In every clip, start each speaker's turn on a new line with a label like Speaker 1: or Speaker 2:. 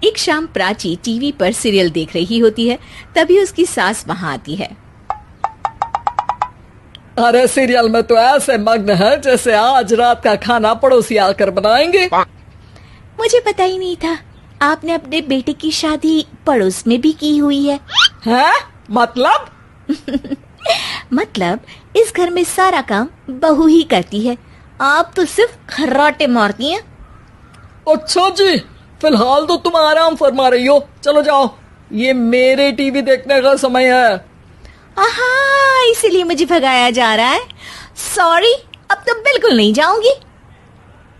Speaker 1: एक शाम प्राची टीवी पर सीरियल देख रही होती है। तभी उसकी सास वहाँ आती है।
Speaker 2: अरे सीरियल में तो ऐसे मग्न है जैसे आज रात का खाना पड़ोसी आकर बनाएंगे।
Speaker 1: मुझे पता ही नहीं था आपने अपने बेटे की शादी पड़ोस में भी की हुई है।
Speaker 2: हैं? मतलब?
Speaker 1: मतलब इस घर में सारा काम बहू ही करती है, आप तो सिर्फ खर्राटे मारती हैं।
Speaker 2: अच्छा जी, फिलहाल तो तुम आराम फरमा रही हो, चलो जाओ, ये मेरे टीवी देखने का समय है।
Speaker 1: आहा, इसीलिए मुझे भगाया जा रहा है। सॉरी, अब तो बिल्कुल नहीं जाऊंगी।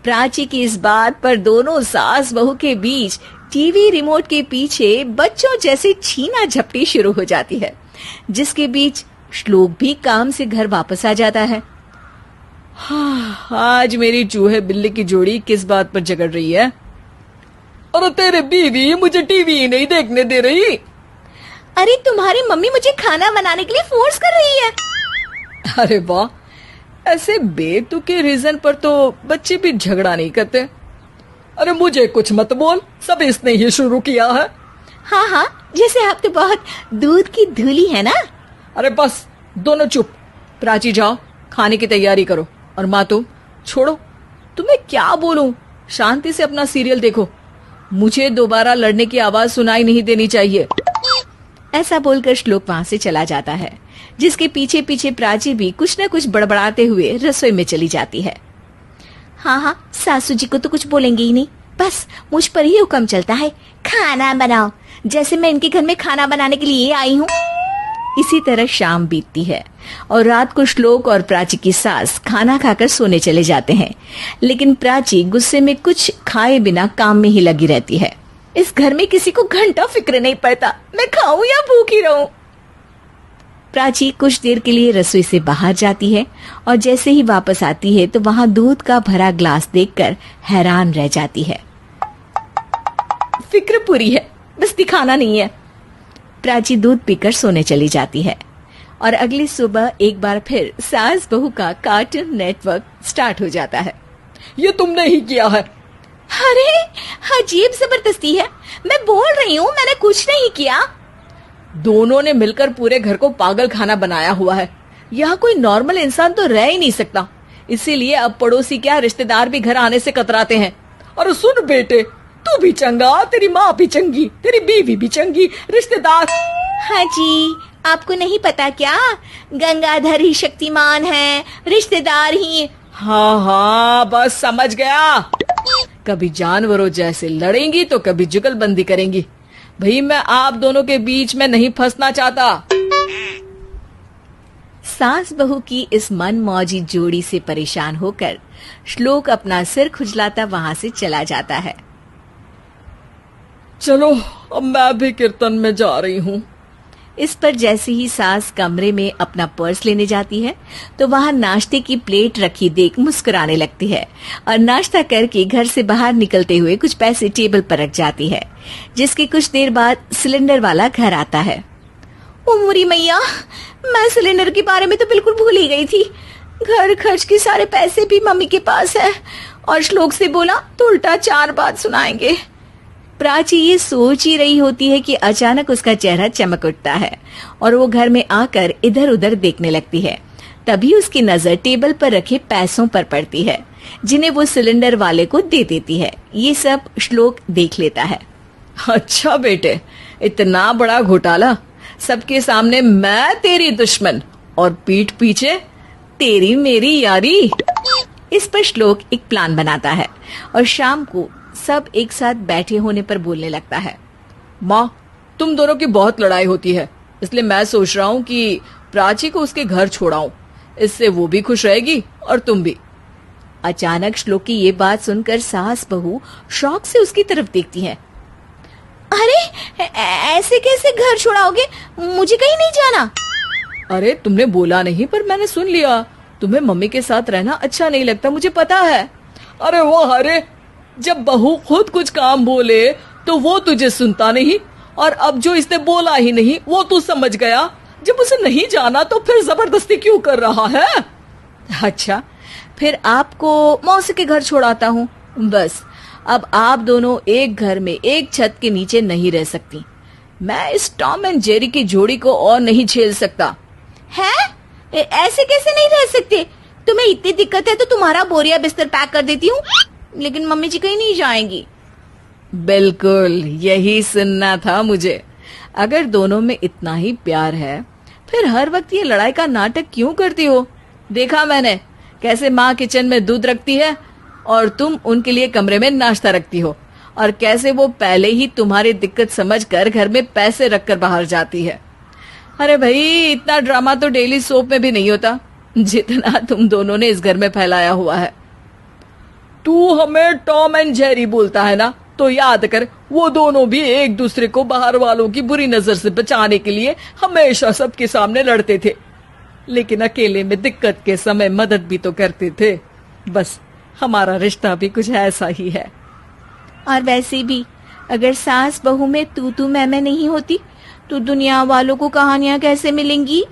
Speaker 1: प्राची की इस बात पर दोनों सास बहू के बीच टीवी रिमोट के पीछे बच्चों जैसे छीना झपटी शुरू हो जाती है, जिसके बीच श्लोक भी काम से घर वापस आ जाता है।
Speaker 2: आज मेरी चूहे बिल्ली की जोड़ी किस बात पर झगड़ रही है? अरे तेरे बीवी मुझे टीवी ही नहीं देखने दे रही।
Speaker 1: अरे तुम्हारी मम्मी मुझे खाना बनाने के लिए फोर्स कर रही है।
Speaker 2: अरे वाह, ऐसे बेतुके रीजन पर तो बच्चे भी झगड़ा नहीं करते। अरे मुझे कुछ मत बोल, सब इसने ही शुरू किया है।
Speaker 1: हाँ हाँ, जैसे आप तो बहुत दूध की धूली है ना।
Speaker 2: अरे बस, दोनों चुप। प्राची जाओ, खाने की तैयारी करो। और माँ तुम छोड़ो, तुम्हें क्या बोलूं, शांति से अपना सीरियल देखो, मुझे दोबारा लड़ने की आवाज सुनाई नहीं देनी चाहिए।
Speaker 1: ऐसा बोलकर श्लोक वहां से चला जाता है, जिसके पीछे पीछे प्राची भी कुछ न कुछ बड़बड़ाते हुए रसोई में चली जाती है। हाँ हाँ, सासू जी को तो कुछ बोलेंगे ही नहीं, बस मुझ पर ही हुक्म चलता है, खाना बनाओ, जैसे मैं इनके घर में खाना बनाने के लिए आई हूँ। इसी तरह शाम बीतती है और रात को श्लोक और प्राची की सास खाना खाकर सोने चले जाते हैं, लेकिन प्राची गुस्से में कुछ खाए बिना काम में ही लगी रहती है। इस घर में किसी को घंटा फिक्र नहीं पड़ता, मैं खाऊं या भूखी रहूं। प्राची कुछ देर के लिए रसोई से बाहर जाती है और जैसे ही वापस आती है तो वहां दूध का भरा ग्लास देखकर हैरान रह जाती है। फिक्र पूरी है, बस दिखाना नहीं है। प्राची दूध पीकर सोने चली जाती है और अगली सुबह एक बार फिर सास बहू का कार्टून नेटवर्क स्टार्ट हो जाता है।
Speaker 2: ये तुमने ही किया है।
Speaker 1: अरे अजीब जबरदस्ती है, मैं बोल रही हूँ मैंने कुछ नहीं किया।
Speaker 2: दोनों ने मिलकर पूरे घर को पागल खाना बनाया हुआ है। यहाँ कोई नॉर्मल इंसान तो रह ही नहीं सकता, इसीलिए अब पड़ोसी क्या रिश्तेदार भी घर आने से कतराते हैं। और सुन बेटे, तू भी चंगा, तेरी माँ भी चंगी, तेरी बीवी भी चंगी, रिश्तेदार।
Speaker 1: हाँ जी, आपको नहीं पता क्या, गंगाधर ही शक्तिमान है, रिश्तेदार ही।
Speaker 2: हाँ हाँ, बस समझ गया। कभी जानवरों जैसे लड़ेंगी तो कभी जुगलबंदी करेंगी। भाई मैं आप दोनों के बीच में नहीं फंसना चाहता।
Speaker 1: सास बहू की इस मनमौजी जोड़ी से परेशान होकर श्लोक अपना सिर खुजलाता वहां से चला जाता है।
Speaker 2: चलो अब मैं भी कीर्तन में जा रही हूँ।
Speaker 1: इस पर जैसे ही सास कमरे में अपना पर्स लेने जाती है तो वहां नाश्ते की प्लेट रखी देख मुस्कुराने लगती है और नाश्ता करके घर से बाहर निकलते हुए कुछ पैसे टेबल पर रख जाती है, जिसके कुछ देर बाद सिलेंडर वाला घर आता है। ओ मुरी मैया, मैं सिलेंडर के बारे में तो बिल्कुल भूल ही गई थी। घर खर्च के सारे पैसे भी मम्मी के पास है और श्लोक से बोला तो उल्टा 4 बात सुनाएंगे। प्राची ये सोच ही रही होती है कि अचानक उसका चेहरा चमक उठता है और वो घर में आकर इधर उधर देखने लगती है। तभी उसकी नजर टेबल पर रखे पैसों पर पड़ती है, जिन्हें वो सिलेंडर वाले को दे देती है। ये सब श्लोक देख लेता है।
Speaker 2: अच्छा बेटे, इतना बड़ा घोटाला, सबके सामने मैं तेरी दुश्मन और पीठ पीछे तेरी मेरी यारी। इस पर श्लोक एक प्लान बनाता है और शाम को सब एक साथ बैठे होने पर बोलने लगता है। माँ, तुम दोनों की बहुत लड़ाई होती है, इसलिए मैं सोच रहा हूँ कि प्राची को उसके घर छोड़ाऊं, इससे वो भी खुश रहेगी और तुम भी।
Speaker 1: अचानक श्लोक की ये बात सुनकर सास बहू शौक से उसकी तरफ देखती हैं। अरे ऐसे कैसे घर छोड़ाओगे, मुझे कहीं नहीं जाना।
Speaker 2: अरे तुमने बोला नहीं पर मैंने सुन लिया, तुम्हें मम्मी के साथ रहना अच्छा नहीं लगता, मुझे पता है। अरे वो अरे, जब बहू खुद कुछ काम बोले तो वो तुझे सुनता नहीं, और अब जो इसने बोला ही नहीं वो तू समझ गया। जब उसे नहीं जाना तो फिर जबरदस्ती क्यों कर रहा है?
Speaker 1: अच्छा, फिर आपको मौसी के घर छोड़ाता हूँ, बस
Speaker 2: अब आप दोनों एक घर में एक छत के नीचे नहीं रह सकती। मैं इस टॉम एंड जेरी की जोड़ी को और नहीं झेल सकता।
Speaker 1: है? ऐसे कैसे नहीं रह सकते? तुम्हें इतनी दिक्कत है तो तुम्हारा बोरिया बिस्तर पैक कर देती हूँ, लेकिन मम्मी जी कहीं नहीं जाएंगी।
Speaker 2: बिल्कुल यही सुनना था मुझे। अगर दोनों में इतना ही प्यार है फिर हर वक्त ये लड़ाई का नाटक क्यों करती हो? देखा मैंने कैसे माँ किचन में दूध रखती है और तुम उनके लिए कमरे में नाश्ता रखती हो, और कैसे वो पहले ही तुम्हारी दिक्कत समझकर घर में पैसे रखकर बाहर जाती है। अरे भाई, इतना ड्रामा तो डेली सोप में भी नहीं होता जितना तुम दोनों ने इस घर में फैलाया हुआ है। तू हमें टॉम एंड जेरी बोलता है ना, तो याद कर वो दोनों भी एक दूसरे को बाहर वालों की बुरी नजर से बचाने के लिए हमेशा सबके सामने लड़ते थे, लेकिन अकेले में दिक्कत के समय मदद भी तो करते थे। बस हमारा रिश्ता भी कुछ ऐसा ही है।
Speaker 1: और वैसे भी अगर सास बहू में तू मैं नहीं होती तो दुनिया वालों को कहानियां कैसे मिलेंगी?